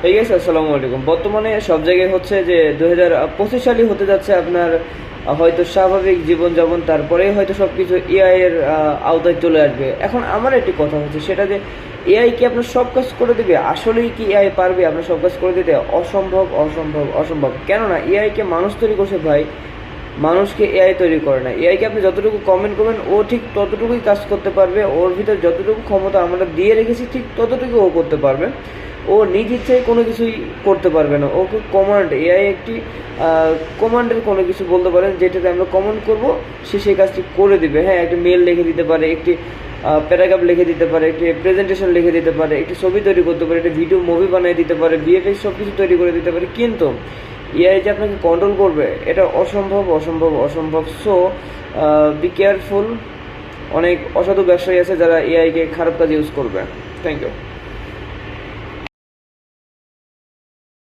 ঠিক আছে, আসসালামু আলাইকুম। বর্তমানে সব জায়গায় হচ্ছে যে 2025 সালই হতে যাচ্ছে আপনার হয়তো স্বাভাবিক জীবনযাপন, তারপরেই হয়তো সব কিছু এআই এর আওতায় চলে আসবে। এখন আমার একটি কথা হচ্ছে সেটা যে এআই কি আপনার সব কাজ করে দেবে? আসলেই কি এআই পারবে আপনার সব কাজ করে দিতে? অসম্ভব, অসম্ভব, অসম্ভব। কেননা এআই কে মানুষ তৈরি করছে ভাই, মানুষকে এআই তৈরি করে না। এআইকে আপনি যতটুকু কমেন্ট করবেন ও ঠিক ততটুকুই কাজ করতে পারবে, ওর ভিতর যতটুকু ক্ষমতা আমরা দিয়ে রেখেছি ঠিক ততটুকু ও করতে পারবে। ও নিজ ইচ্ছায় কোনো কিছুই করতে পারবে না। ওকে কমান্ড, এআই একটি কমান্ডের কোনো কিছু বলতে পারেন যেটাতে আমরা কমান্ড করব, সে সেই কাজটি করে দিবে। হ্যাঁ, একটি মেল লিখে দিতে পারে, একটি প্যারাগ্রাফ লিখে দিতে পারে, একটি প্রেজেন্টেশন লিখে দিতে পারে, একটি ছবি তৈরি করতে পারে, একটি ভিডিও মুভি বানিয়ে দিতে পারে, ভিএফএক্স সব কিছু তৈরি করে দিতে পারে। কিন্তু এআই যে আপনাকে কন্ট্রোল করবে এটা অসম্ভব, অসম্ভব, অসম্ভব। So be careful. অনেক অসাধু ব্যবসায়ী আছে যারা এআইকে খারাপ কাজে ইউজ করবে। Thank you.